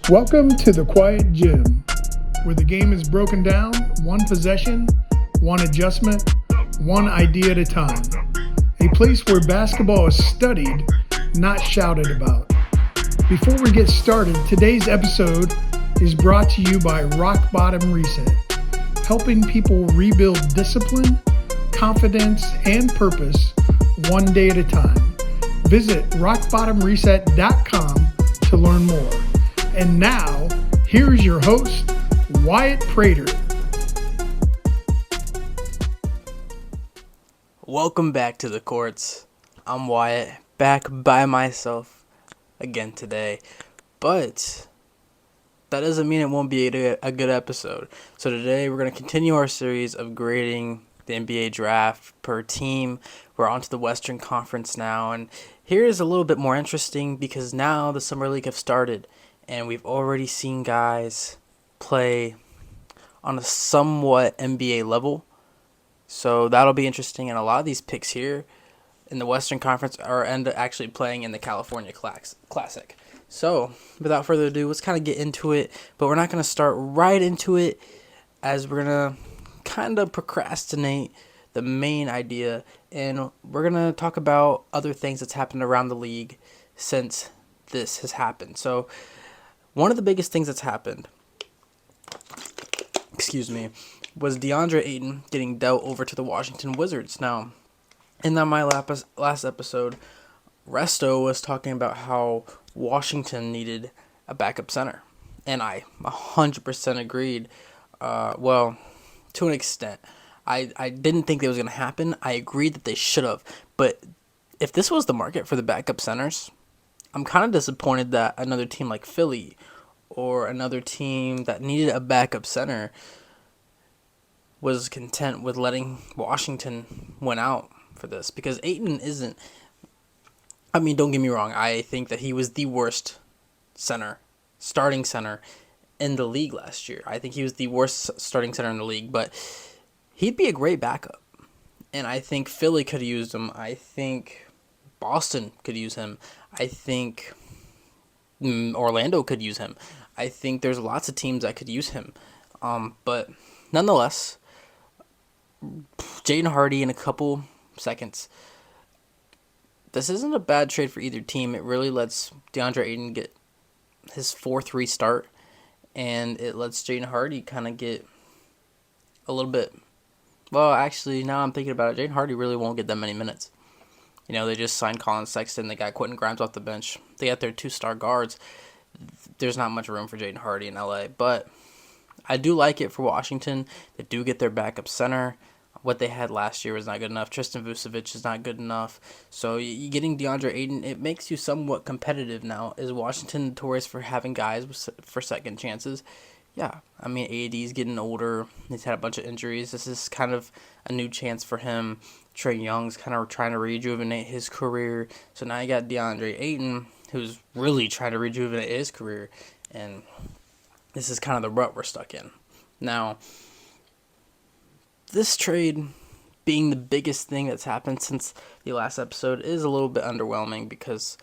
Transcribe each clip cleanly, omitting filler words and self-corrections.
Welcome to the Quiet Gym, where the game is broken down one possession, one adjustment, one idea at a time. A place where basketball is studied, not shouted about. Before we get started, today's episode is brought to you by Rock Bottom Reset, helping people rebuild discipline, confidence, and purpose one day at a time. Visit rockbottomreset.com to learn more. And now, here's your host, Wyatt Prater. Welcome back to the courts. I'm Wyatt, back by myself again today. But that doesn't mean it won't be a good episode. So today we're going to continue our series of grading the NBA draft per team. We're on to the Western Conference now. And here is a little bit more interesting because now the Summer League have started. And we've already seen guys play on a somewhat NBA level. So that'll be interesting. And a lot of these picks here in the Western Conference are actually playing in the California Classic. So without further ado, let's kind of get into it. But we're not going to start right into it, as we're going to kind of procrastinate the main idea. And we're going to talk about other things that's happened around the league since this has happened. So one of the biggest things that's happened, was DeAndre Ayton getting dealt over to the Washington Wizards. Now, in my last episode, Resto was talking about how Washington needed a backup center. And I 100% agreed. To an extent. I didn't think that was going to happen. I agreed that they should have. But if this was the market for the backup centers, I'm kind of disappointed that another team like Philly or another team that needed a backup center was content with letting Washington win out for this. Because Ayton isn't... I mean, don't get me wrong. I think that he was the worst starting center in the league last year. I think he was the worst starting center in the league. But he'd be a great backup. And I think Philly could have used him. I think Boston could use him. I think Orlando could use him. I think there's lots of teams that could use him. But nonetheless, Jaden Hardy in a couple seconds. This isn't a bad trade for either team. It really lets DeAndre Ayton get his 4th restart. And it lets Jaden Hardy kind of get a little bit... Well, actually, now I'm thinking about it, Jaden Hardy really won't get that many minutes. You know, they just signed Colin Sexton. They got Quentin Grimes off the bench. They got their 2-star guards. There's not much room for Jaden Hardy in LA. But I do like it for Washington. They do get their backup center. What they had last year was not good enough. Tristan Vucevic is not good enough. So getting DeAndre Ayton, it makes you somewhat competitive now. Is Washington notorious for having guys for second chances? Yeah. I mean, AD's getting older. He's had a bunch of injuries. This is kind of a new chance for him. Trae Young's kind of trying to rejuvenate his career. So now you got DeAndre Ayton, who's really trying to rejuvenate his career. And this is kind of the rut we're stuck in. Now, this trade being the biggest thing that's happened since the last episode is a little bit underwhelming because,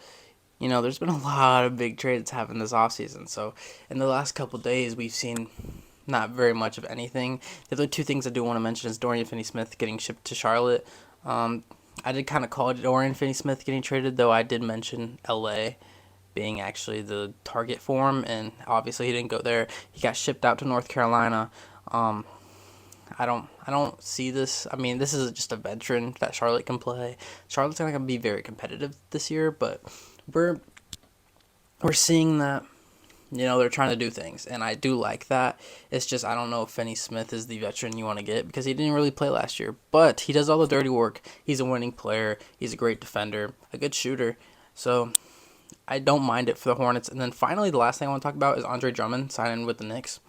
you know, there's been a lot of big trades that's happened this offseason. So in the last couple of days, we've seen not very much of anything. The other two things I do want to mention is Dorian Finney-Smith getting shipped to Charlotte. I did kind of call it Dorian Finney-Smith getting traded, though I did mention LA being actually the target for him, and obviously he didn't go there. He got shipped out to North Carolina. I don't see this. I mean, this is just a veteran that Charlotte can play. Charlotte's not going to be very competitive this year, but we're seeing that, you know, they're trying to do things, and I do like that. It's just I don't know if Finney-Smith is the veteran you want to get because he didn't really play last year, but he does all the dirty work. He's a winning player. He's a great defender, a good shooter. So I don't mind it for the Hornets. And then finally, the last thing I want to talk about is Andre Drummond signing with the Knicks.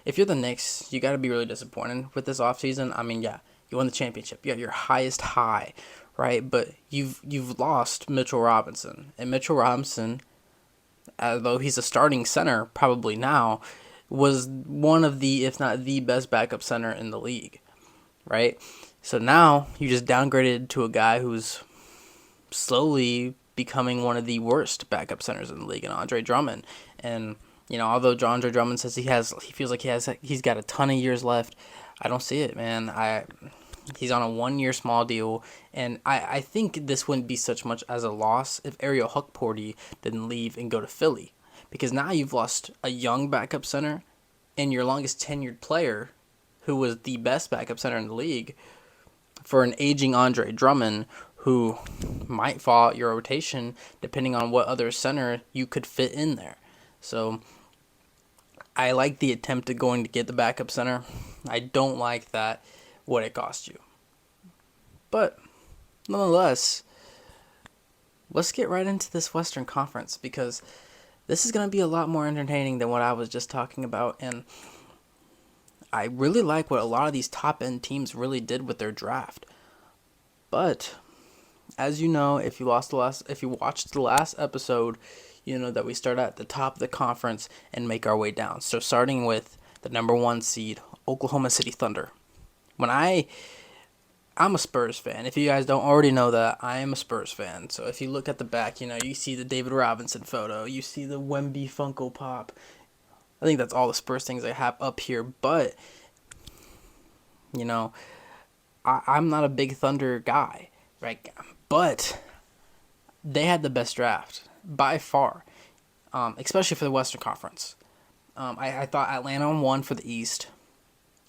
If you're the Knicks, you got to be really disappointed with this offseason. I mean, yeah, you won the championship. You got your highest high, right? But you've lost Mitchell Robinson. And Mitchell Robinson, although he's a starting center probably now, was one of the, if not the best backup center in the league, right? So now you just downgraded to a guy who's slowly becoming one of the worst backup centers in the league, and Andre Drummond. And Although John Andre Drummond says he feels like he's got a ton of years left, I don't see it, man. He's on a 1-year small deal, and I think this wouldn't be such much as a loss if Ariel Huckporty didn't leave and go to Philly, because now you've lost a young backup center and your longest tenured player, who was the best backup center in the league, for an aging Andre Drummond, who might fall out your rotation depending on what other center you could fit in there. So I like the attempt at going to get the backup center. I don't like that what it cost you. But nonetheless, let's get right into this Western Conference, because this is going to be a lot more entertaining than what I was just talking about. And I really like what a lot of these top-end teams really did with their draft. But as you know, if you watched the last episode, you know that we start at the top of the conference and make our way down. So starting with the number 1 seed, Oklahoma City Thunder. I'm a Spurs fan. If you guys don't already know that, I am a Spurs fan. So if you look at the back, you see the David Robinson photo. You see the Wemby Funko Pop. I think that's all the Spurs things I have up here. But, I'm not a big Thunder guy, right? But they had the best draft by far, especially for the Western Conference. I thought Atlanta won for the East.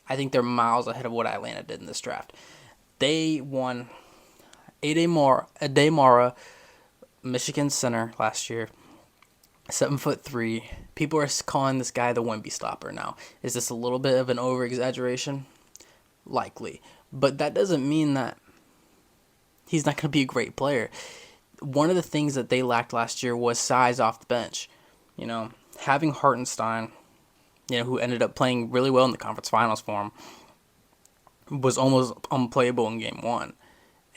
I think they're miles ahead of what Atlanta did in this draft. They won Ade Mara, Michigan center last year, 7'3". People are calling this guy the Wemby stopper now. Is this a little bit of an over-exaggeration? Likely. But that doesn't mean that he's not going to be a great player. One of the things that they lacked last year was size off the bench. Having Hartenstein, who ended up playing really well in the conference finals for him, was almost unplayable in game 1.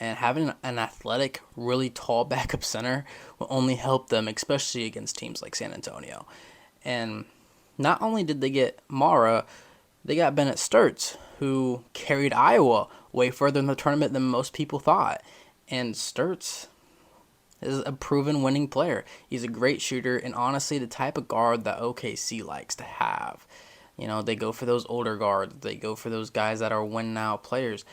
And having an athletic, really tall backup center will only help them, especially against teams like San Antonio. And not only did they get Mara, they got Bennett Sturtz, who carried Iowa way further in the tournament than most people thought. And Sturtz is a proven winning player. He's a great shooter, and honestly, the type of guard that OKC likes to have. They go for those older guards. They go for those guys that are win-now players.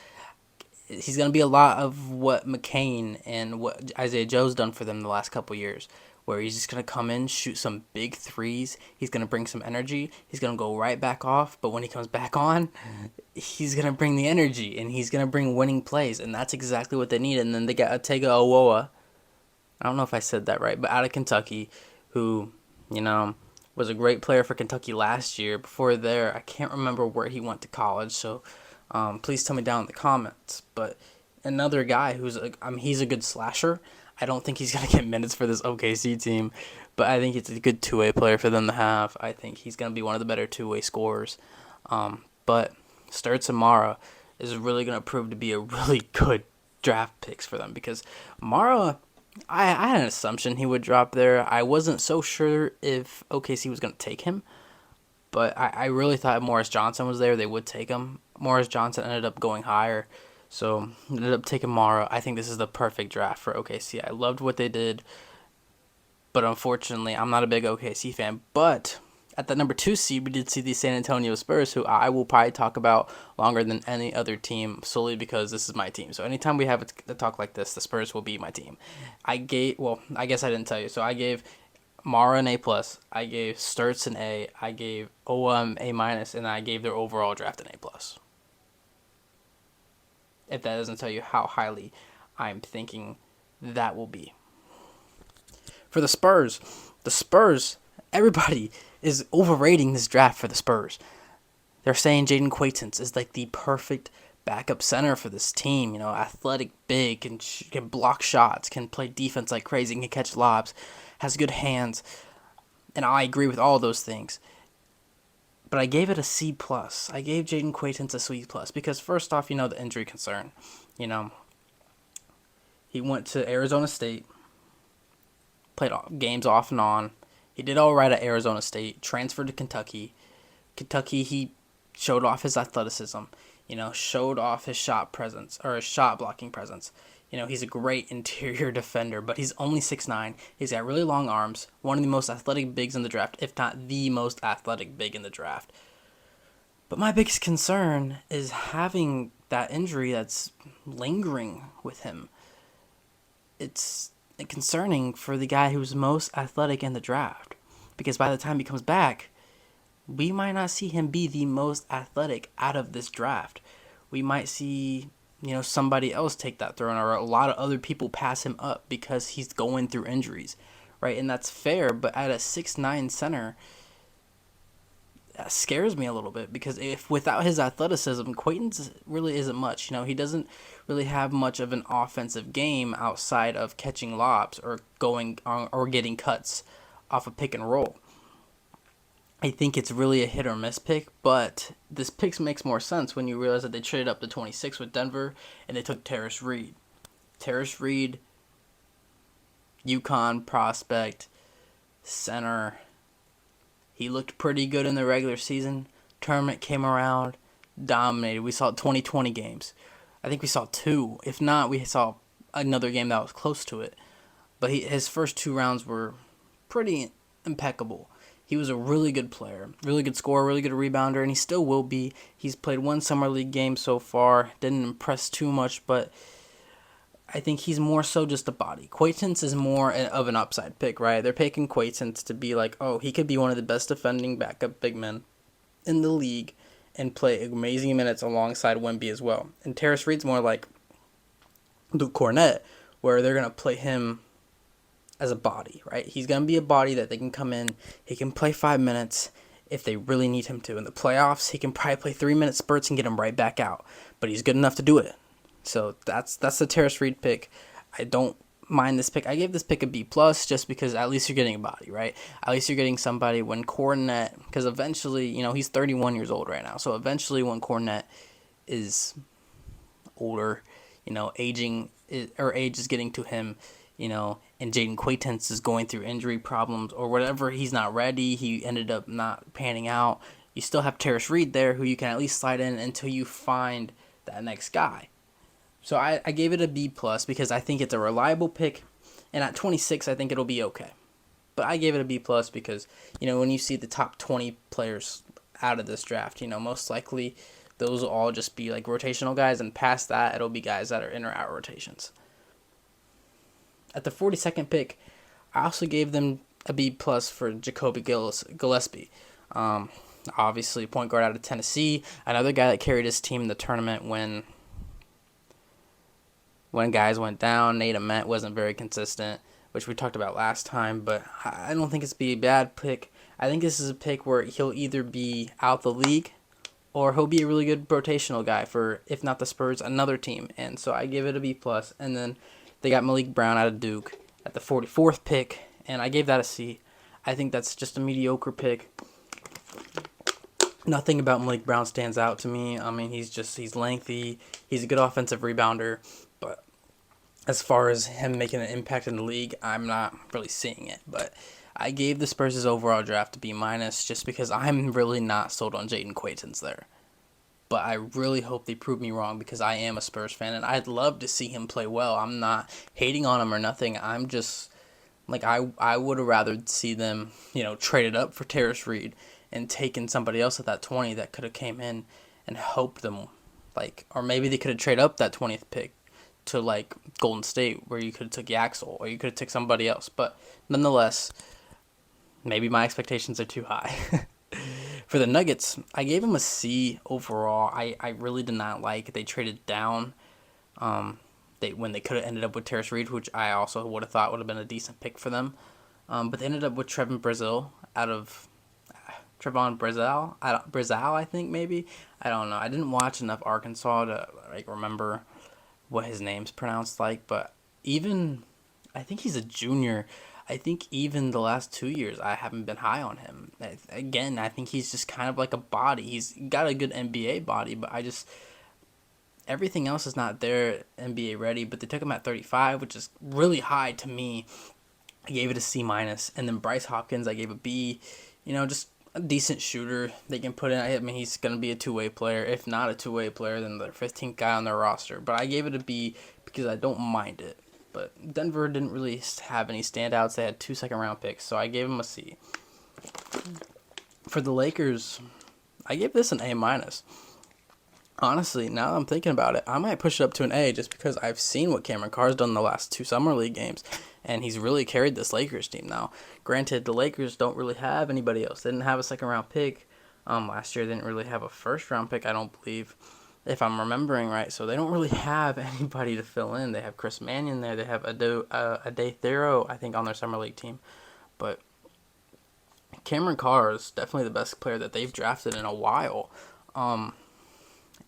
He's going to be a lot of what McCain and what Isaiah Joe's done for them the last couple years, where he's just going to come in, shoot some big threes. He's going to bring some energy. He's going to go right back off, but when he comes back on, he's going to bring the energy, and he's going to bring winning plays, and that's exactly what they need. And then they got Otega Owoa. I don't know if I said that right, but out of Kentucky, who, was a great player for Kentucky last year. Before there, I can't remember where he went to college, so please tell me down in the comments. But another guy he's a good slasher. I don't think he's going to get minutes for this OKC team, but I think it's a good two-way player for them to have. I think he's going to be one of the better two-way scorers. But Sturtz and Mara is really going to prove to be a really good draft picks for them, because Mara, I had an assumption he would drop there. I wasn't so sure if OKC was going to take him, but I really thought if Morris Johnson was there, they would take him. Morris Johnson ended up going higher, so ended up taking Mara. I think this is the perfect draft for OKC. I loved what they did, but unfortunately, I'm not a big OKC fan. But at the number 2 seed, we did see the San Antonio Spurs, who I will probably talk about longer than any other team, solely because this is my team. So anytime we have a talk like this, the Spurs will be my team. I guess I didn't tell you. So I gave Mara an A+, I gave Sturtz an A, I gave OM A-, and I gave their overall draft an A+. If that doesn't tell you how highly I'm thinking that will be. For the Spurs, everybody is overrating this draft for the Spurs. They're saying Jaden Quaintance is like the perfect backup center for this team. Athletic, big, can block shots, can play defense like crazy, can catch lobs, has good hands. And I agree with all those things. But I gave it a C+. I gave Jaden Quaintance a C+, because first off, the injury concern. He went to Arizona State, played games off and on. He did all right at Arizona State, transferred to Kentucky. Kentucky, he showed off his athleticism, showed off his shot presence, or his shot blocking presence. He's a great interior defender, but he's only 6'9". He's got really long arms, one of the most athletic bigs in the draft, if not the most athletic big in the draft. But my biggest concern is having that injury that's lingering with him. It's concerning for the guy who's most athletic in the draft, because by the time he comes back, we might not see him be the most athletic out of this draft. We might see, somebody else take that throne, or a lot of other people pass him up because he's going through injuries, right? And that's fair, but at a 6'9" center, that scares me a little bit, because if without his athleticism, Quayton's really isn't much. He doesn't really have much of an offensive game outside of catching lobs or going or getting cuts off a pick and roll. I think it's really a hit or miss pick, but this pick makes more sense when you realize that they traded up to 26 with Denver and they took Tarris Reed. Tarris Reed, UConn prospect, center. He looked pretty good in the regular season. Tournament came around, dominated. We saw 2020 games. I think we saw 2. If not, we saw another game that was close to it. But his first 2 rounds were pretty impeccable. He was a really good player, really good scorer, really good rebounder, and he still will be. He's played 1 summer league game so far. Didn't impress too much, but I think he's more so just a body. Quayton is more of an upside pick, right? They're picking Quayton to be like, oh, he could be one of the best defending backup big men in the league and play amazing minutes alongside Wemby as well. And Tarris Reed's more like Luke Cornett, where they're going to play him as a body, right? He's going to be a body that they can come in. He can play 5 minutes if they really need him to. In the playoffs, he can probably play 3-minute spurts and get him right back out. But he's good enough to do it. So that's the Tarris Reed pick. I don't mind this pick. I gave this pick a B+ just because at least you're getting a body, right? At least you're getting somebody when Cornett, because eventually, he's 31 years old right now. So eventually when Cornett is older, age is getting to him, and Jaden Quayton is going through injury problems or whatever, he's not ready, he ended up not panning out, you still have Tarris Reed there who you can at least slide in until you find that next guy. So I gave it a B+ because I think it's a reliable pick, and at 26 I think it'll be okay. But I gave it a B+ because, when you see the top 20 players out of this draft, most likely those will all just be like rotational guys, and past that it'll be guys that are in or out rotations. At the 42nd pick, I also gave them a B+ for Jacoby Gillespie. Obviously, point guard out of Tennessee, another guy that carried his team in the tournament when guys went down. Nate Ament wasn't very consistent, which we talked about last time, but I don't think it's be a bad pick. I think this is a pick where he'll either be out the league or he'll be a really good rotational guy for, if not the Spurs, another team. And so I give it a B+. And then they got Malik Brown out of Duke at the 44th pick, and I gave that a C. I think that's just a mediocre pick. Nothing about Malik Brown stands out to me. I mean, he's lengthy. He's a good offensive rebounder. But as far as him making an impact in the league, I'm not really seeing it. But I gave the Spurs' overall draft a B- just because I'm really not sold on Jaden Quayton there. But I really hope they prove me wrong because I am a Spurs fan and I'd love to see him play well. I'm not hating on him or nothing. I'm just like I would have rather see them, traded up for Tarris Reed and taken somebody else at that 20 that could have came in and helped them, or maybe they could have traded up that 20th pick to Golden State where you could have took Yaxel or you could have took somebody else. But nonetheless, maybe my expectations are too high. For the Nuggets, I gave them a C overall. I really did not like. They traded down when they could have ended up with Tarris Reed, which I also would have thought would have been a decent pick for them. But they ended up with Trevon Brazile I think maybe. I don't know. I didn't watch enough Arkansas to remember what his name's pronounced but I think he's a junior. I think even the last 2 years, I haven't been high on him. Again, I think he's just kind of like a body. He's got a good NBA body, but everything else is not there NBA ready. But they took him at 35, which is really high to me. I gave it a C-. And then Bryce Hopkins, I gave a B. Just a decent shooter they can put in. I mean, he's going to be a two-way player. If not a two-way player, then the 15th guy on their roster. But I gave it a B because I don't mind it. But Denver didn't really have any standouts. They had 2 second-round picks, so I gave them a C. For the Lakers, I gave this an A-. Honestly, now that I'm thinking about it, I might push it up to an A just because I've seen what Cameron Carr's done the last 2 Summer League games, and he's really carried this Lakers team now. Granted, the Lakers don't really have anybody else. They didn't have a second-round pick. Last year, they didn't really have a first-round pick, I don't believe, if I'm remembering right. So they don't really have anybody to fill in. They have Chris Mannion there. They have Ade Thero, I think, on their Summer League team. But Cameron Carr is definitely the best player that they've drafted in a while.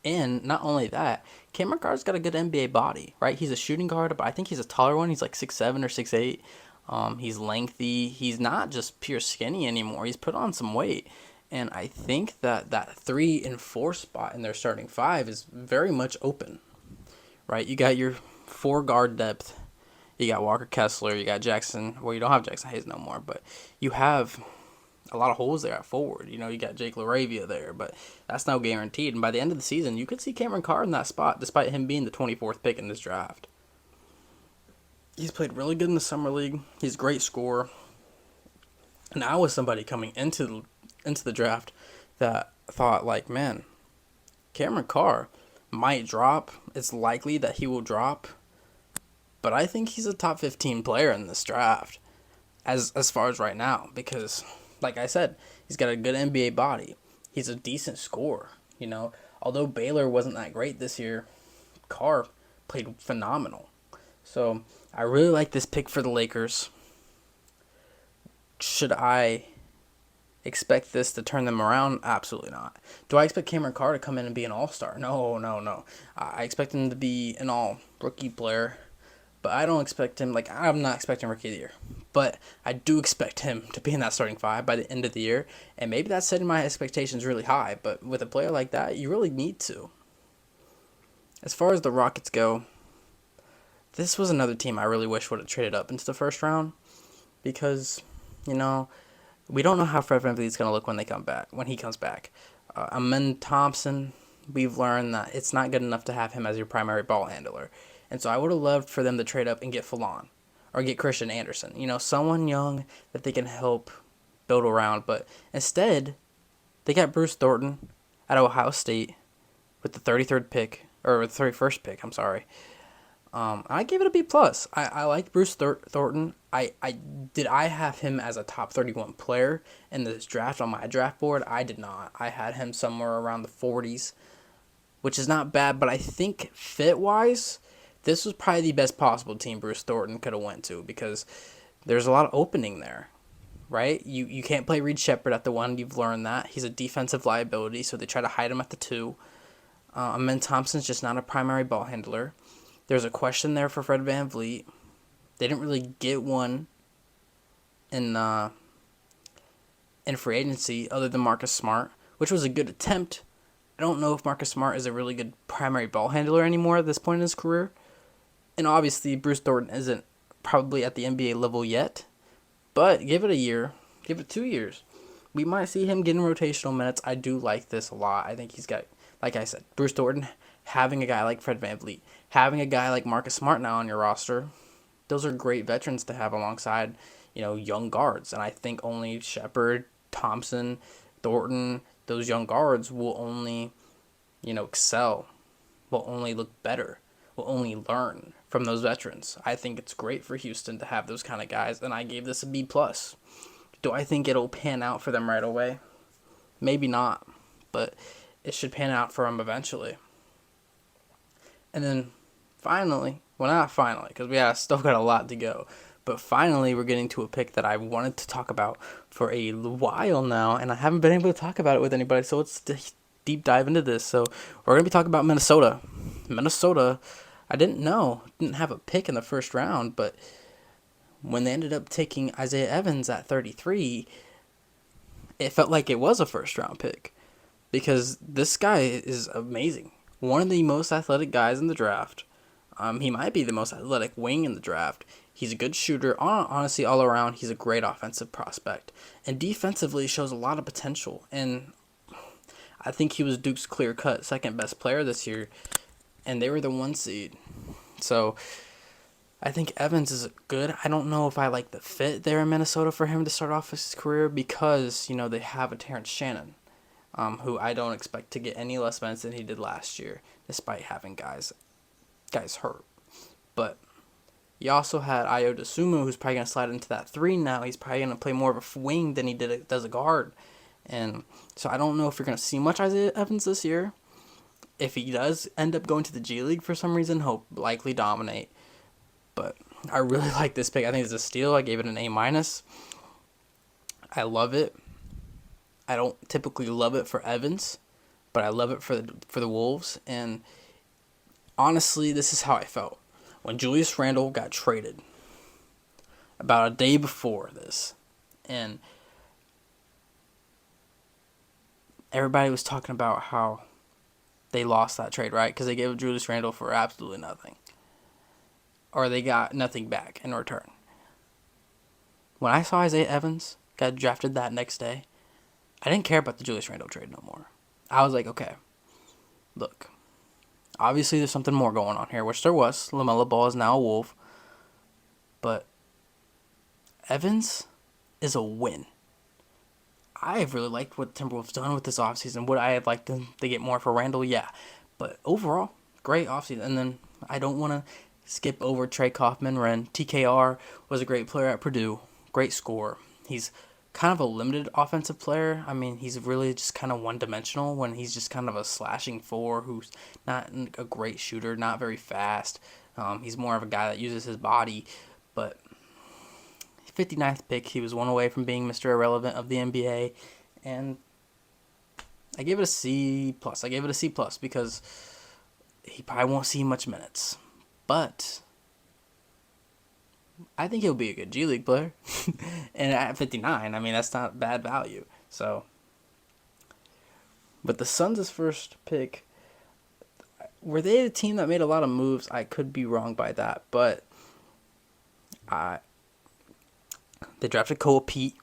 And not only that, Cameron Carr's got a good NBA body, right? He's a shooting guard, but I think he's a taller one. He's like 6'7" or 6'8". He's lengthy. He's not just pure skinny anymore. He's put on some weight. And I think that 3 and 4 spot in their starting 5 is very much open, right? You got your 4 guard depth. You got Walker Kessler. You got Jackson. Well, you don't have Jackson Hayes no more, but you have a lot of holes there at forward. You know, you got Jake LaRavia there, but that's no guaranteed. And by the end of the season, you could see Cameron Carr in that spot, despite him being the 24th pick in this draft. He's played really good in the Summer League. He's a great scorer. And I was somebody coming into the draft that thought, like, man, Cameron Carr might drop. It's likely that he will drop. But I think he's a top 15 player in this draft as far as right now, because, like I said, he's got a good NBA body. He's a decent scorer, you know. Although Baylor wasn't that great this year, Carr played phenomenal. So I really like this pick for the Lakers. Should I expect this to turn them around? Absolutely not. Do I expect Cameron Carr to come in and be an all-star? No. I expect him to be an all-rookie player, but I don't expect him, like, I'm not expecting Rookie of the Year. But I do expect him to be in that starting 5 by the end of the year, and maybe that's setting my expectations really high, but with a player like that, you really need to. As far as the Rockets go, this was another team I really wish would have traded up into the first round, because, you know, we don't know how Fred VanVleet's going to look when he comes back. Amen Thompson, we've learned that it's not good enough to have him as your primary ball handler. And so I would have loved for them to trade up and get Falon or get Christian Anderson. You know, someone young that they can help build around. But instead, they got Bruce Thornton at Ohio State with the 33rd pick, or the 31st pick, I'm sorry. I gave it a B+. I like Bruce Thornton. I have him as a top 31 player in this draft on my draft board? I did not. I had him somewhere around the 40s, which is not bad, but I think fit-wise, this was probably the best possible team Bruce Thornton could have went to, because there's a lot of opening there, right? You can't play Reed Sheppard at the 1. You've learned that. He's a defensive liability, so they try to hide him at the 2. Amen Thompson's just not a primary ball handler. There's a question there for Fred VanVleet. They didn't really get one in free agency other than Marcus Smart, which was a good attempt. I don't know if Marcus Smart is a really good primary ball handler anymore at this point in his career. And obviously, Bruce Thornton isn't probably at the NBA level yet. But give it a year. Give it 2 years. We might see him getting rotational minutes. I do like this a lot. I think he's got, like I said, Bruce Thornton, having a guy like Fred VanVleet, having a guy like Marcus Smart now on your roster, those are great veterans to have alongside, you know, young guards. And I think only Sheppard, Thompson, Thornton, those young guards will only, you know, excel, will only look better, will only learn from those veterans. I think it's great for Houston to have those kind of guys, and I gave this a B+. Do I think it'll pan out for them right away? Maybe not, but it should pan out for them eventually. And then finally, well, not finally, because we still got a lot to go, but finally we're getting to a pick that I wanted to talk about for a while now, and I haven't been able to talk about it with anybody, so let's deep dive into this. So we're going to be talking about Minnesota. Minnesota, I didn't have a pick in the first round, but when they ended up taking Isaiah Evans at 33, it felt like it was a first-round pick, because this guy is amazing. One of the most athletic guys in the draft. He might be the most athletic wing in the draft. He's a good shooter. Honestly, all around, he's a great offensive prospect. And defensively, shows a lot of potential. And I think he was Duke's clear-cut second-best player this year. And they were the 1 seed. So I think Evans is good. I don't know if I like the fit there in Minnesota for him to start off his career because, they have a Terrence Shannon, who I don't expect to get any less minutes than he did last year, despite having guys hurt. But you also had Ayo Dosunmu, who's probably going to slide into that 3 now. He's probably going to play more of a wing than he does a guard. And so I don't know if you're going to see much Isaiah Evans this year. If he does end up going to the G League for some reason, he'll likely dominate. But I really like this pick. I think it's a steal. I gave it an A-. I love it. I don't typically love it for Evans, but I love it for the Wolves. And honestly, this is how I felt when Julius Randle got traded about a day before this. And everybody was talking about how they lost that trade, right? Because they gave Julius Randle for absolutely nothing. Or they got nothing back in return. When I saw Isaiah Evans got drafted that next day, I didn't care about the Julius Randle trade no more. I was like, okay, look, obviously there's something more going on here, which there was. LaMelo Ball is now a Wolf. But Evans is a win. I have really liked what Timberwolves done with this offseason. Would I have liked them to get more for Randle? Yeah. But overall, great offseason. And then I don't want to skip over Trey Kaufman-Renn. TKR was a great player at Purdue. Great scorer. He's kind of a limited offensive player. I mean, he's really just kind of one-dimensional when he's just kind of a slashing 4 who's not a great shooter, not very fast. He's more of a guy that uses his body. But 59th pick, he was one away from being Mr. Irrelevant of the NBA. And I gave it a C+. I gave it a C+ because he probably won't see much minutes. But I think he'll be a good G League player. And at 59, I mean, that's not bad value. So, but the Suns' first pick, were they a team that made a lot of moves? I could be wrong by that. But they drafted Koa Pete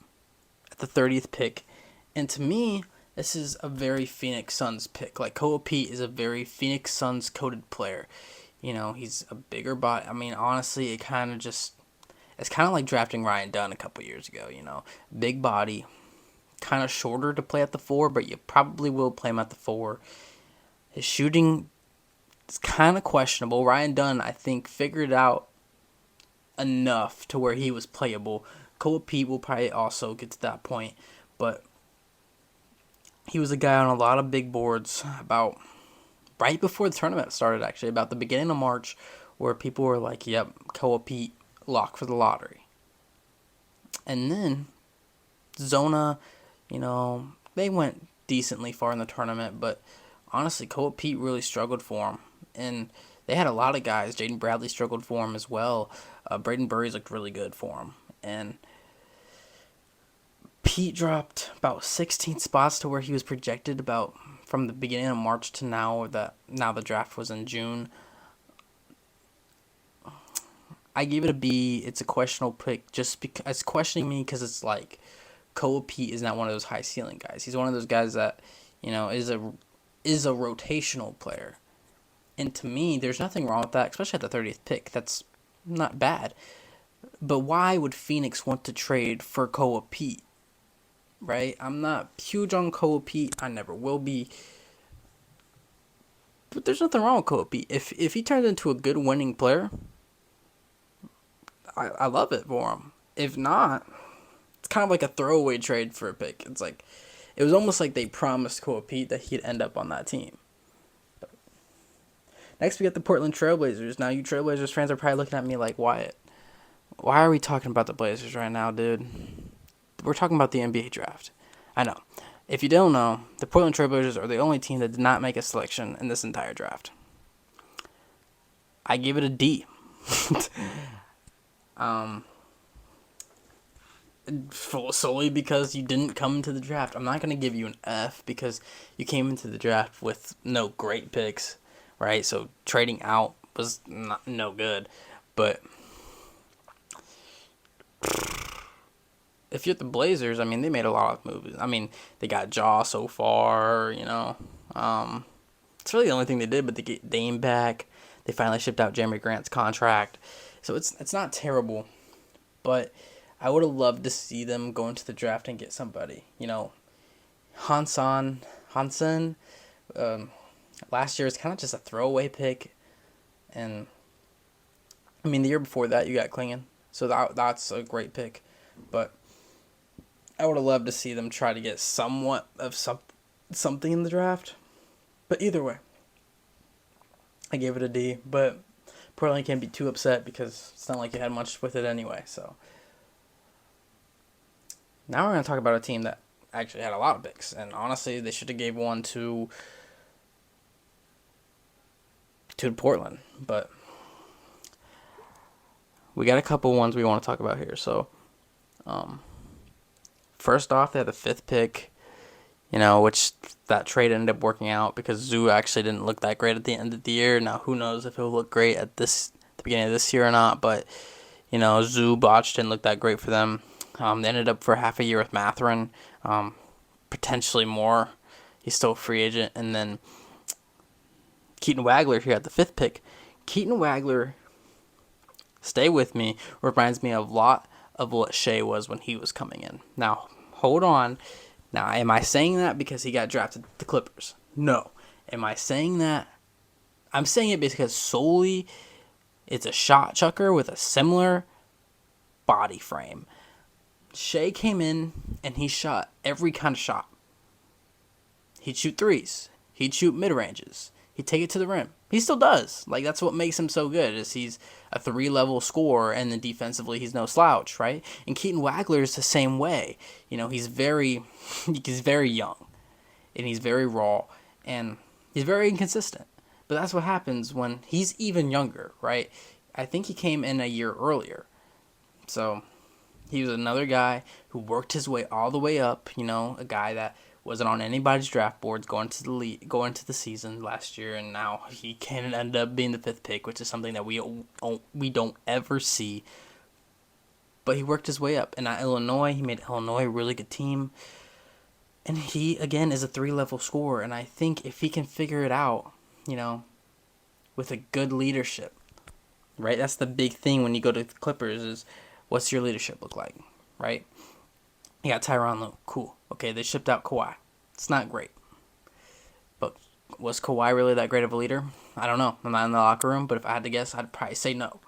at the 30th pick. And to me, this is a very Phoenix Suns pick. Like, Koa Pete is a very Phoenix Suns coded player. He's a bigger body. I mean, honestly, it's kind of like drafting Ryan Dunn a couple years ago, Big body, kind of shorter to play at the 4, but you probably will play him at the 4. His shooting is kind of questionable. Ryan Dunn, I think, figured out enough to where he was playable. Koa Pete will probably also get to that point, but he was a guy on a lot of big boards about right before the tournament started, actually, about the beginning of March, where people were like, yep, Koa Pete, lock for the lottery. And then Zona, they went decently far in the tournament, but honestly, Koa Pete really struggled for him. And they had a lot of guys. Jaden Bradley struggled for him as well. Braden Burries looked really good for him. And Pete dropped about 16 spots to where he was projected about from the beginning of March to now the draft was in June. I gave it a B. It's a questionable pick just because it's questioning me because it's like Koa Pete is not one of those high ceiling guys. He's one of those guys that, is a rotational player. And to me, there's nothing wrong with that, especially at the 30th pick. That's not bad. But why would Phoenix want to trade for Koa Pete? Right? I'm not huge on Koa Pete. I never will be. But there's nothing wrong with Koa Pete. If he turns into a good winning player, I love it for him. If not, it's kind of like a throwaway trade for a pick. It's like, it was almost like they promised Koa Pete that he'd end up on that team. Next, we got the Portland Trailblazers. Now, you Trailblazers fans are probably looking at me like, Wyatt, why are we talking about the Blazers right now, dude? We're talking about the NBA draft. I know. If you don't know, the Portland Trailblazers are the only team that did not make a selection in this entire draft. I give it a D. Solely because you didn't come into the draft. I'm not going to give you an F because you came into the draft with no great picks, right? So trading out was no good. But if you're the Blazers, I mean, they made a lot of moves. I mean, they got Jaw so far, It's really the only thing they did, but they get Dame back. They finally shipped out Jeremy Grant's contract. So it's not terrible, but I would have loved to see them go into the draft and get somebody. Hansen, last year is kind of just a throwaway pick, and I mean the year before that you got Klingon, so that's a great pick, but I would have loved to see them try to get somewhat of something in the draft. But either way, I gave it a D. But Portland can't be too upset because it's not like you had much with it anyway. So now we're going to talk about a team that actually had a lot of picks. And honestly, they should have gave one to Portland. But we got a couple ones we want to talk about here. So first off, they had the 5th pick, which that trade ended up working out because Zoo actually didn't look that great at the end of the year. Now, who knows if he'll look great at the beginning of this year or not, but, Zoo botched didn't look that great for them. They ended up for half a year with Mathurin, potentially more. He's still a free agent. And then Keaton Wagler here at the 5th pick. Keaton Wagler, stay with me, reminds me a lot of what Shea was when he was coming in. Now, hold on. Now, am I saying that because he got drafted to the Clippers? No. Am I saying that? I'm saying it because solely it's a shot chucker with a similar body frame. Shea came in and he shot every kind of shot. He'd shoot threes. He'd shoot mid-ranges. He'd take it to the rim. He still does. That's what makes him so good, is he's a 3-level scorer, and then defensively he's no slouch, right? And Keaton Wagler is the same way. He's very young, and he's very raw, and he's very inconsistent. But that's what happens when he's even younger, right? I think he came in a year earlier. So he was another guy who worked his way all the way up, a guy that wasn't on anybody's draft boards going into the season last year, and now he can end up being the 5th pick, which is something that we don't ever see. But he worked his way up, and at Illinois, he made Illinois a really good team. And he, again, is a 3-level scorer, and I think if he can figure it out, with a good leadership, right? That's the big thing when you go to the Clippers is, what's your leadership look like, right? You got Tyronn Lue. Cool. Okay, they shipped out Kawhi. It's not great. But was Kawhi really that great of a leader? I don't know. I'm not in the locker room, but if I had to guess, I'd probably say no.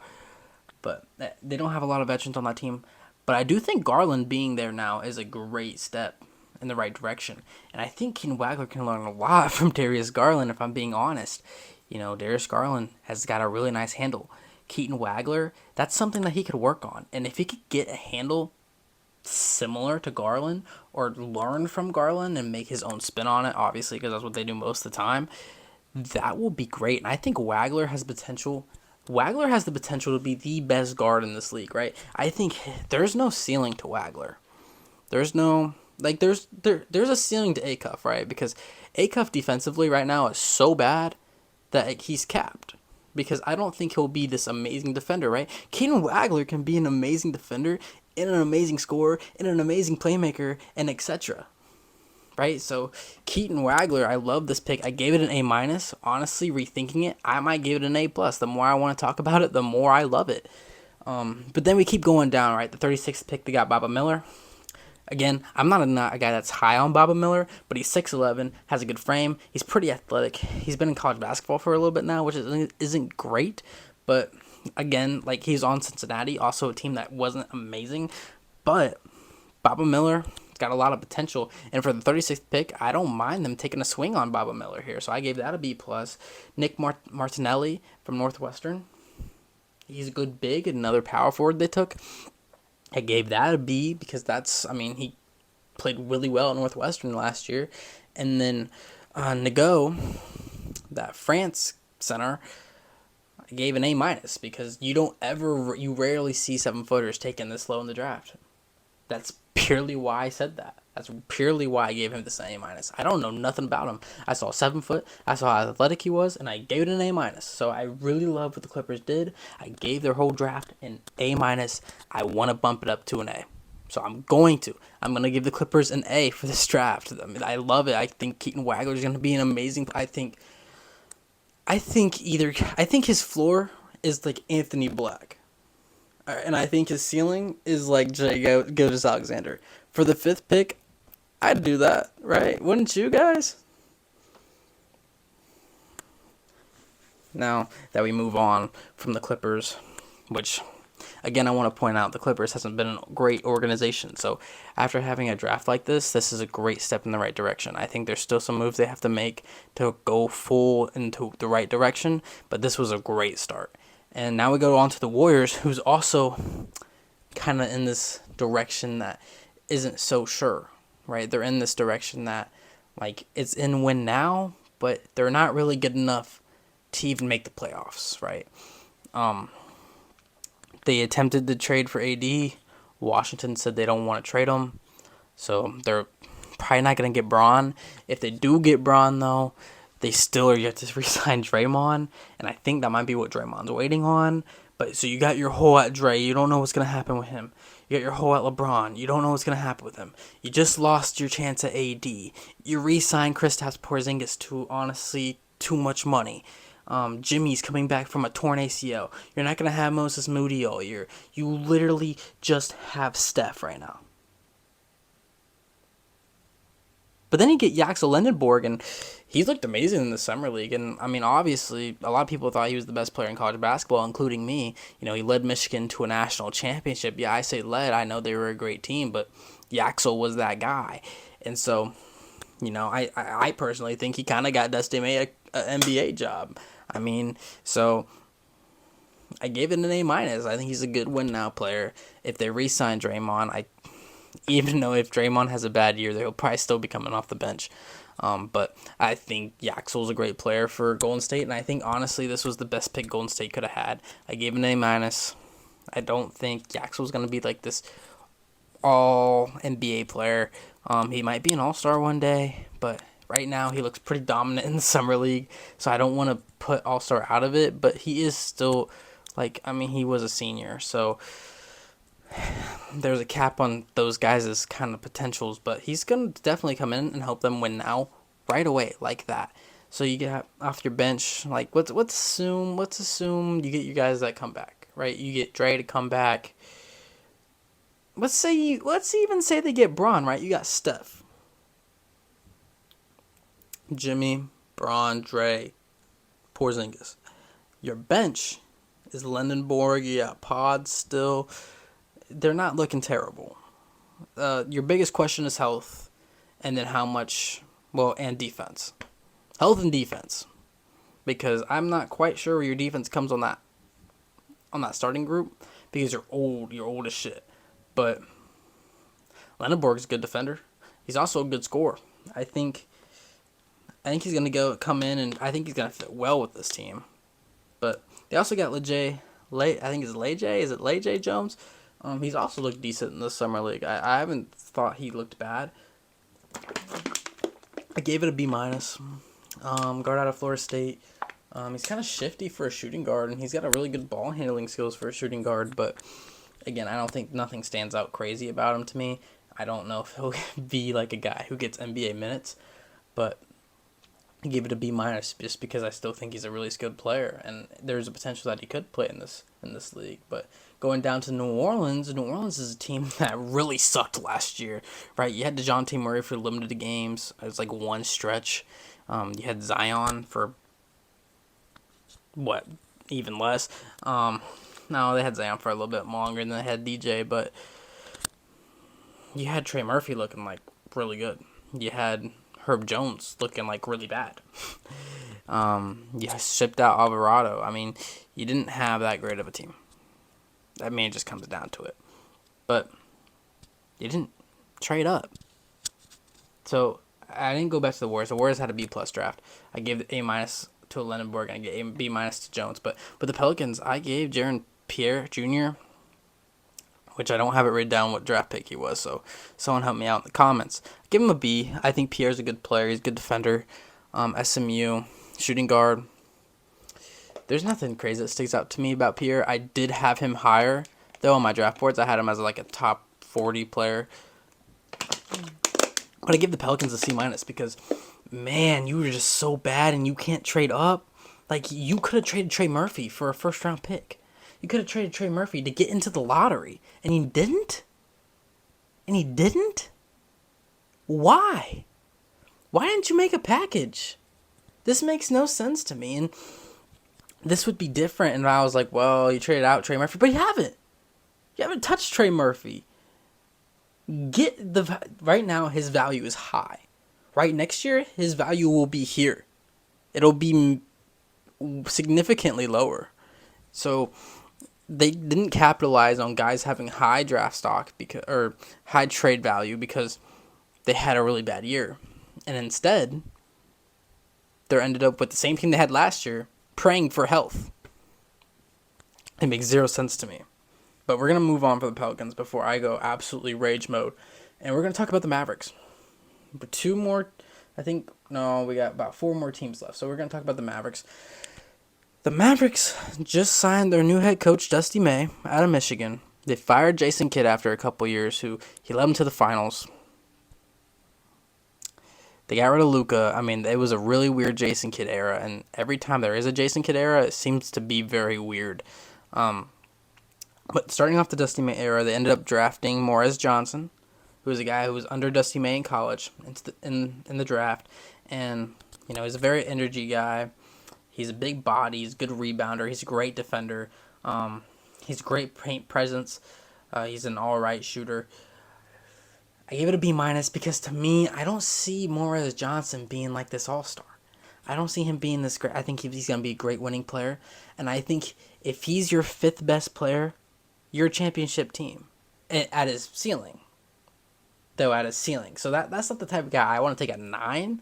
But they don't have a lot of veterans on that team. But I do think Garland being there now is a great step in the right direction. And I think Keaton Wagler can learn a lot from Darius Garland, if I'm being honest. Darius Garland has got a really nice handle. Keaton Wagler, that's something that he could work on. And if he could get a handle similar to Garland or learn from Garland and make his own spin on it, obviously, because that's what they do most of the time, that will be great. And I think Wagler has potential. Wagler has the potential to be the best guard in this league, right? I think there's no ceiling to Wagler. There's no, there's a ceiling to Acuff, right? Because Acuff defensively right now is so bad that he's capped. Because I don't think he'll be this amazing defender, right? Keaton Wagler can be an amazing defender, and an amazing scorer, and an amazing playmaker, and etc. Right? So, Keaton Wagler, I love this pick. I gave it an A-. Honestly, rethinking it, I might give it an A+. The more I want to talk about it, the more I love it. But then we keep going down, right? The 36th pick, they got Baba Miller. Again, I'm not a guy that's high on Baba Miller, but he's 6'11", has a good frame. He's pretty athletic. He's been in college basketball for a little bit now, which isn't great. But, again, he's on Cincinnati, also a team that wasn't amazing. But Baba Miller got a lot of potential. And for the 36th pick, I don't mind them taking a swing on Baba Miller here. So I gave that a B+. Nick Martinelli from Northwestern. He's a good big, another power forward they took. I gave that a B because he played really well at Northwestern last year. And then Nago, that France center, I gave an A- because you rarely see 7-footers taken this low in the draft. That's purely why I said that. That's purely why I gave him this an A-. I don't know nothing about him. I saw 7 foot, I saw how athletic he was, and I gave it an A-. So I really love what the Clippers did. I gave their whole draft an A-. I want to bump it up to an A. So I'm going to give the Clippers an A for this draft. I love it. I think Keaton Wagler is going to be an amazing. I think I think his floor is like Anthony Black, and I think his ceiling is like Jay Gilgeous-Alexander. For the 5th pick, I'd do that, right? Wouldn't you guys? Now that we move on from the Clippers, which, again, I want to point out the Clippers hasn't been a great organization. So after having a draft like this is a great step in the right direction. I think there's still some moves they have to make to go full into the right direction, but this was a great start. And now we go on to the Warriors, who's also kind of in this direction that isn't so sure, right? They're in this direction that, like, it's in win now, but they're not really good enough to even make the playoffs, right? They attempted to trade for AD. Washington said they don't want to trade him, so they're probably not going to get Braun. If they do get Braun, though, they still are yet to re-sign Draymond, and I think that might be what Draymond's waiting on. But so you got your hole at Dre. You don't know what's going to happen with him. You got your hole at LeBron. You don't know what's going to happen with him. You just lost your chance at AD. You re-signed Kristaps Porzingis to, honestly, too much money. Jimmy's coming back from a torn ACL. You're not going to have Moses Moody all year. You literally just have Steph right now. But then you get Axel Lendenborg, and he's looked amazing in the Summer League. And, I mean, obviously, a lot of people thought he was the best player in college basketball, including me. You know, he led Michigan to a national championship. Yeah, I say led. I know they were a great team, but Axel was that guy. And so, you know, I personally think he kind of got Dusty May an NBA job. I mean, so I gave it an A-. I think he's a good win-now player. If they re-sign Draymond, even though if Draymond has a bad year, he'll probably still be coming off the bench. But I think Yaxel's a great player for Golden State, and I think, honestly, this was the best pick Golden State could have had. I gave it an A-. I don't think Yaxel's going to be like this all-NBA player. He might be an all-star one day, but right now he looks pretty dominant in the Summer League, so I don't want to put all-star out of it, but he is still, he was a senior, so there's a cap on those guys' kind of potentials, but he's going to definitely come in and help them win now, right away, like that. So you get off your bench, like, let's assume you get you guys that come back, right? You get Dre to come back. Let's even say they get Braun, right? You got Steph, Jimmy, Braun, Dre, Porzingis. Your bench is Lendenborg. You got Pod still. They're not looking terrible. Your biggest question is health, and then how much, and defense. Health and defense. Because I'm not quite sure where your defense comes on that starting group, because you're old as shit. But Lendenborg's a good defender. He's also a good scorer. I think he's going to come in, and I think he's going to fit well with this team. But they also got Leje Jones? He's also looked decent in the Summer League. I haven't thought he looked bad. I gave it a B-. Guard out of Florida State. He's kind of shifty for a shooting guard, and he's got a really good ball handling skills for a shooting guard. But again, I don't think nothing stands out crazy about him to me. I don't know if he'll be like a guy who gets NBA minutes, but I gave it a B- just because I still think he's a really skilled player, and there's a potential that he could play in this league. But going down to New Orleans is a team that really sucked last year, right? You had DeJounte Murray for limited games. It was like one stretch. You had Zion for even less. No, they had Zion for a little bit longer, and they had DJ, but you had Trey Murphy looking like really good. You had Herb Jones looking like really bad. You shipped out Alvarado. I mean, you didn't have that great of a team. I mean, it just comes down to it. But you didn't trade up. So I didn't go back to the Warriors. The Warriors had a B+ draft. I gave A- to Lendenborg, and I gave a B- to Jones. But the Pelicans, I gave Jaron Pierre Jr., which I don't have it written down what draft pick he was, so someone help me out in the comments. Give him a B. I think Pierre's a good player. He's a good defender. SMU, shooting guard. There's nothing crazy that sticks out to me about Pierre. I did have him higher, though, on my draft boards. I had him as like a top 40 player. But I give the Pelicans a C- because, man, you were just so bad and you can't trade up. Like, you could have traded Trey Murphy for a first-round pick. You could have traded Trey Murphy to get into the lottery, and he didn't? And he didn't? Why? Why didn't you make a package? This makes no sense to me, and this would be different, and I was like, well, you traded out Trey Murphy, but you haven't. You haven't touched Trey Murphy. Right now, his value is high. Right, next year, his value will be here. It'll be significantly lower. So they didn't capitalize on guys having high draft stock or high trade value because they had a really bad year. And instead, they ended up with the same team they had last year, praying for health. It makes zero sense to me. But we're going to move on for the Pelicans before I go absolutely rage mode. And we're going to talk about the Mavericks. But we got about 4 more teams left. So we're going to talk about the Mavericks. The Mavericks just signed their new head coach, Dusty May, out of Michigan. They fired Jason Kidd after a couple years, he led them to the finals. They got rid of Luka. I mean, it was a really weird Jason Kidd era, and every time there is a Jason Kidd era, it seems to be very weird. But starting off the Dusty May era, they ended up drafting Morris Johnson, who was a guy who was under Dusty May in college, in the draft. And, he's a very energy guy. He's a big body. He's a good rebounder. He's a great defender. He's a great paint presence. He's an all-right shooter. I gave it a B- because, to me, I don't see Morris Johnson being like this all-star. I don't see him being this great. I think he's going to be a great winning player. And I think if he's your 5th best player, you're a championship team at his ceiling. So that's not the type of guy I want to take a 9.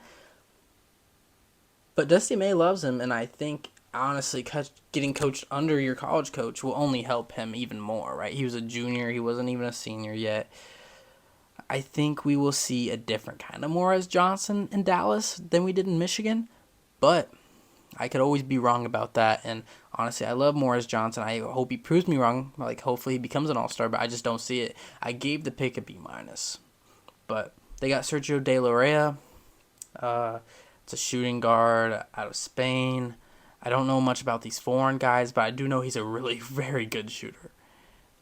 But Dusty May loves him, and I think, honestly, getting coached under your college coach will only help him even more, right? He was a junior. He wasn't even a senior yet. I think we will see a different kind of Morris Johnson in Dallas than we did in Michigan. But I could always be wrong about that. And honestly, I love Morris Johnson. I hope he proves me wrong. Hopefully he becomes an all-star, but I just don't see it. I gave the pick a B-. But they got Sergio De La Rey. It's a shooting guard out of Spain. I don't know much about these foreign guys, but I do know he's a really very good shooter.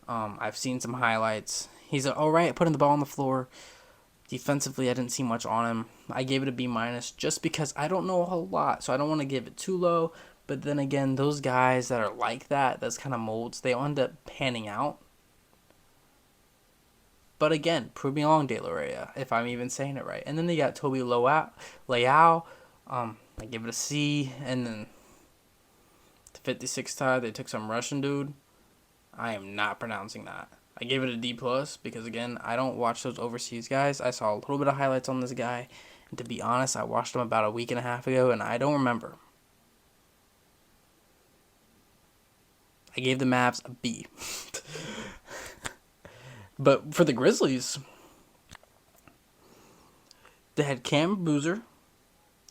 I've seen some highlights. He's alright at putting the ball on the floor. Defensively, I didn't see much on him. I gave it a B- just because I don't know a whole lot, so I don't want to give it too low. But then again, those guys that are like that's kind of molds, they end up panning out. But again, prove me wrong, De La Rey, if I'm even saying it right. And then they got Toby Leao. I give it a C. And then the 56 tie, they took some Russian dude. I am not pronouncing that. I gave it a D+ because, again, I don't watch those overseas guys. I saw a little bit of highlights on this guy. And to be honest, I watched him about a week and a half ago, and I don't remember. I gave the Mavs a B. But for the Grizzlies, they had Cam Boozer,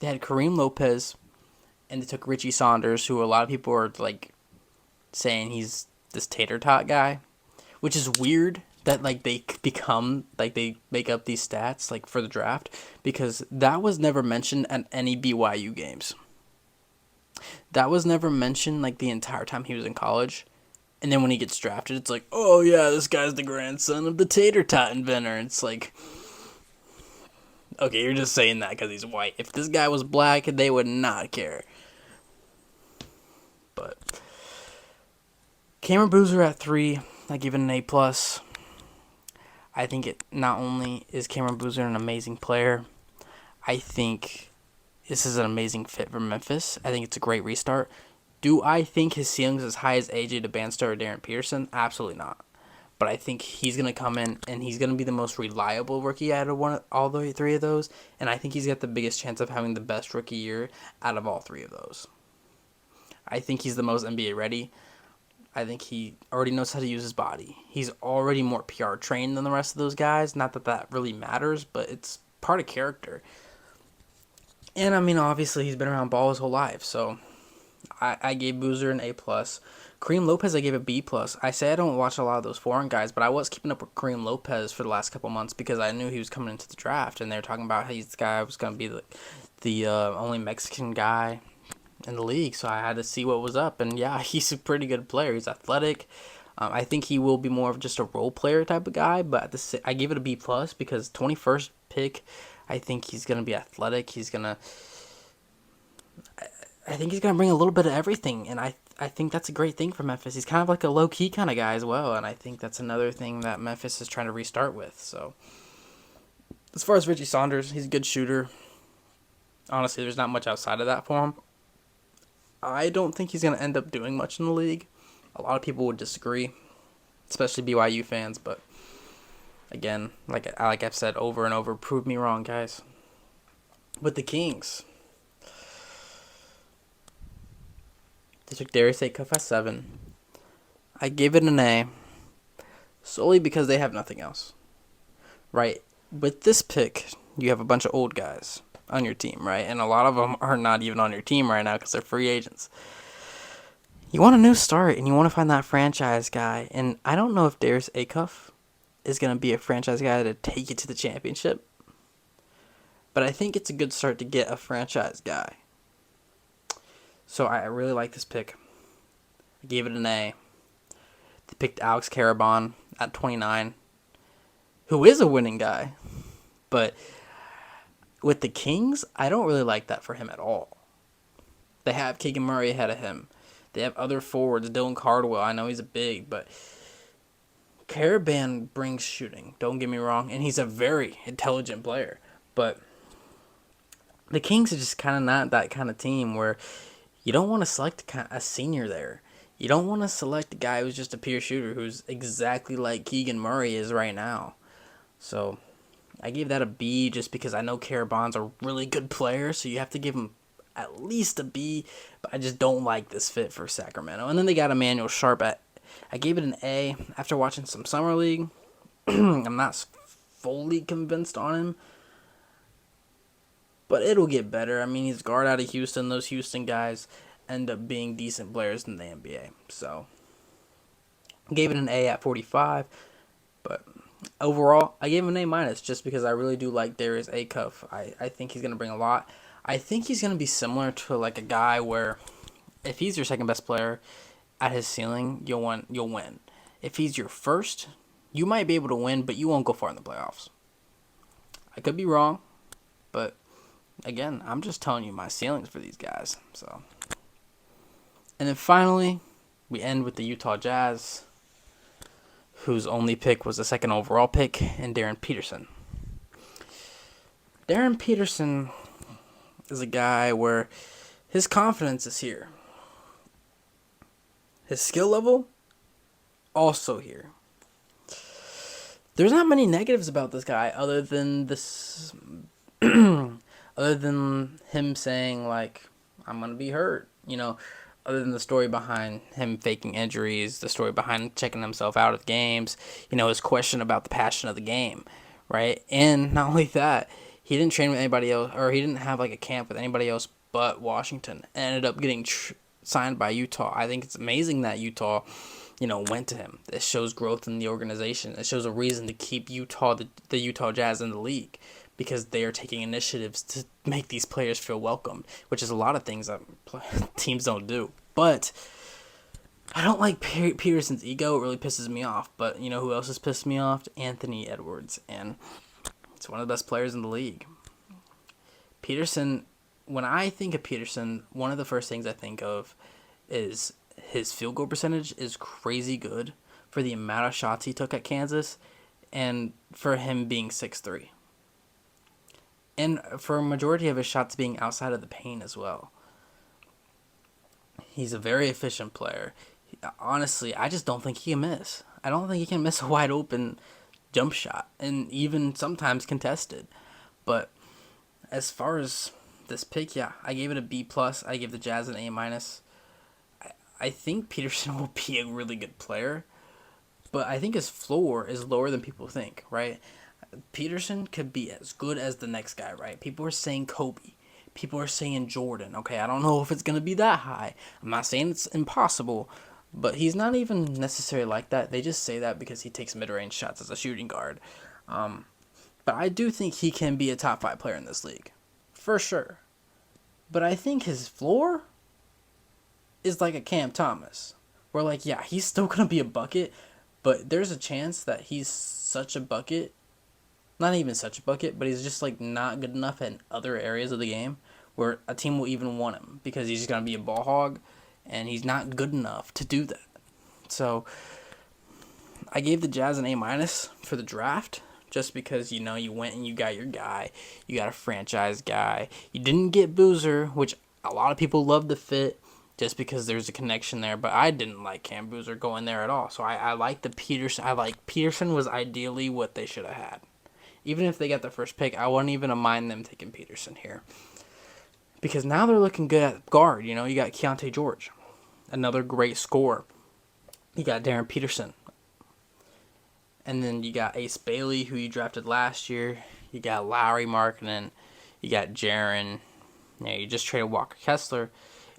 they had Kareem Lopez, and they took Richie Saunders, who a lot of people are saying he's this tater tot guy, which is weird that they make up these stats for the draft, because that was never mentioned at any BYU games. That was never mentioned the entire time he was in college. And then when he gets drafted, it's oh yeah, this guy's the grandson of the tater tot inventor. It's okay, you're just saying that because he's white. If this guy was black, they would not care. But Cameron Boozer at 3, I give it an A+. I think it not only is Cameron Boozer an amazing player, I think this is an amazing fit for Memphis. I think it's a great restart. Do I think his ceiling is as high as AJ DeBanster or Darren Pearson? Absolutely not. But I think he's going to come in and he's going to be the most reliable rookie out of all the 3 of those. And I think he's got the biggest chance of having the best rookie year out of all 3 of those. I think he's the most NBA ready. I think he already knows how to use his body. He's already more PR trained than the rest of those guys. Not that that really matters, but it's part of character. And, obviously he's been around ball his whole life, so I gave Boozer an A+. Kareem Lopez, I gave a B+. I say I don't watch a lot of those foreign guys, but I was keeping up with Kareem Lopez for the last couple months because I knew he was coming into the draft, and they were talking about how this guy was going to be the only Mexican guy in the league, so I had to see what was up. And yeah, he's a pretty good player. He's athletic. I think he will be more of just a role player type of guy, but I gave it a B plus because 21st pick. I think he's gonna be athletic. I think he's gonna bring a little bit of everything, and I think that's a great thing for Memphis. He's kind of like a low key kind of guy as well, and I think that's another thing that Memphis is trying to restart with. So as far as Richie Saunders, he's a good shooter. Honestly, there's not much outside of that for him. I don't think he's going to end up doing much in the league. A lot of people would disagree, especially BYU fans. But again, like I've said over and over, prove me wrong, guys. With the Kings, they took Darius Acuff at 7. I gave it an A solely because they have nothing else. Right? With this pick, you have a bunch of old guys on your team, right? And a lot of them are not even on your team right now because they're free agents. You want a new start, and you want to find that franchise guy. And I don't know if Darius Acuff is going to be a franchise guy to take you to the championship. But I think it's a good start to get a franchise guy. So I really like this pick. I gave it an A. They picked Alex Carabon at 29, who is a winning guy. But with the Kings, I don't really like that for him at all. They have Keegan Murray ahead of him. They have other forwards, Dylan Cardwell. I know he's a big, but Carabon brings shooting. Don't get me wrong, and he's a very intelligent player. But the Kings are just kind of not that kind of team where you don't want to select a senior there. You don't want to select a guy who's just a pure shooter who's exactly like Keegan Murray is right now. So I gave that a B just because I know Carabon's a really good player, so you have to give him at least a B, but I just don't like this fit for Sacramento. And then they got Emmanuel Sharp I gave it an A after watching some Summer League. I'm not fully convinced on him, but it'll get better. I mean, he's guard out of Houston. Those Houston guys end up being decent players in the NBA. So gave it an A at 45, but overall, I gave him an A minus just because I really do like Darius Acuff. I think he's going to bring a lot. I think he's going to be similar to like a guy where if he's your second best player at his ceiling, you'll win. If he's your first, you might be able to win, but you won't go far in the playoffs. I could be wrong, but again, I'm just telling you my ceilings for these guys. So, and then finally, we end with the Utah Jazz, whose only pick was the second overall pick, and Darren Peterson. Darren Peterson is a guy where his confidence is here. His skill level, also here. There's not many negatives about this guy other than this, other than him saying like, I'm going to be hurt, other than the story behind him faking injuries, the story behind checking himself out of games, his question about the passion of the game, right? And not only that, he didn't train with anybody else, or he didn't have like a camp with anybody else but Washington, and ended up getting signed by Utah. I think it's amazing that Utah, went to him. It shows growth in the organization. It shows a reason to keep the Utah Jazz in the league, because they are taking initiatives to make these players feel welcome, which is a lot of things that teams don't do. But I don't like Peterson's ego. It really pisses me off. But you know who else has pissed me off? Anthony Edwards. And it's one of the best players in the league. Peterson, when I think of Peterson, one of the first things I think of is his field goal percentage is crazy good for the amount of shots he took at Kansas and for him being 6'3". And for a majority of his shots being outside of the paint as well. He's a very efficient player. Honestly, I just don't think he can miss. I don't think he can miss a wide open jump shot, and even sometimes contested. But as far as this pick, yeah, I gave it a B+. I give the Jazz an A-. I think Peterson will be a really good player, but I think his floor is lower than people think, right? Peterson could be as good as the next guy, right? People are saying Kobe. People are saying Jordan. Okay, I don't know if it's going to be that high. I'm not saying it's impossible, but he's not even necessarily like that. They just say that because he takes mid-range shots as a shooting guard. But I do think he can be a top 5 player in this league, for sure. But I think his floor is like a Cam Thomas. Where, like, yeah, he's still going to be a bucket, but there's a chance that he's such a bucket. Not even such a bucket, but he's just, like, not good enough in other areas of the game where a team will even want him because he's just going to be a ball hog, and he's not good enough to do that. So I gave the Jazz an A- for the draft just because, you went and you got your guy. You got a franchise guy. You didn't get Boozer, which a lot of people love the fit just because there's a connection there, but I didn't like Cam Boozer going there at all. So I like the Peterson. Peterson was ideally what they should have had. Even if they got the first pick, I wouldn't even mind them taking Peterson here. Because now they're looking good at guard. You got Keontae George, another great scorer. You got Darren Peterson. And then you got Ace Bailey, who you drafted last year. You got Lauri Markkanen. You got Jaren. You just traded Walker Kessler.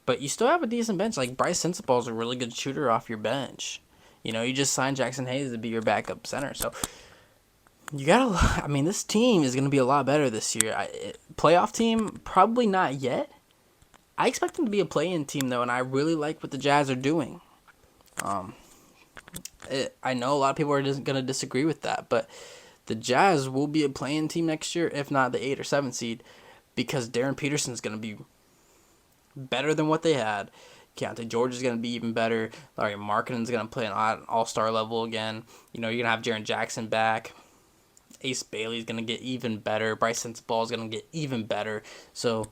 But you still have a decent bench. Like, Bryce Sensabaugh is a really good shooter off your bench. You just signed Jackson Hayes to be your backup center. So, this team is going to be a lot better this year. Playoff team, probably not yet. I expect them to be a play-in team, though, and I really like what the Jazz are doing. I know a lot of people are just going to disagree with that, but the Jazz will be a play-in team next year, if not the 8 or 7 seed, because Darren Peterson's going to be better than what they had. Keontae George is going to be even better. Lauri Markkanen's going to play an all-star level again. You're going to have Jaren Jackson back. Ace Bailey's going to get even better. Bryce Sensabaugh is going to get even better. So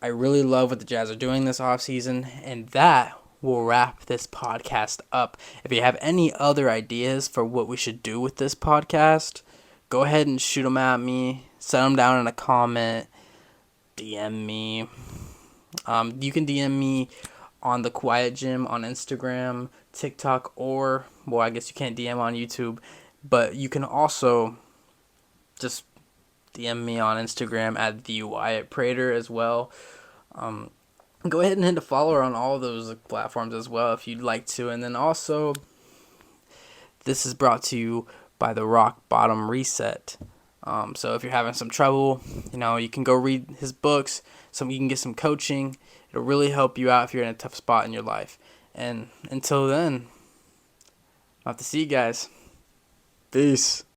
I really love what the Jazz are doing this offseason, and that will wrap this podcast up. If you have any other ideas for what we should do with this podcast, go ahead and shoot them at me. Send them down in a comment. DM me. You can DM me on The Quiet Gym on Instagram, TikTok, or, well, I guess you can't DM on YouTube, but you can also just DM me on Instagram at The Wyatt Prater as well. Go ahead and hit a follower on all of those platforms as well if you'd like to. And then also, this is brought to you by the Rock Bottom Reset. So if you're having some trouble, you can go read his books. You can get some coaching. It'll really help you out if you're in a tough spot in your life. And until then, I'll have to see you guys. Peace.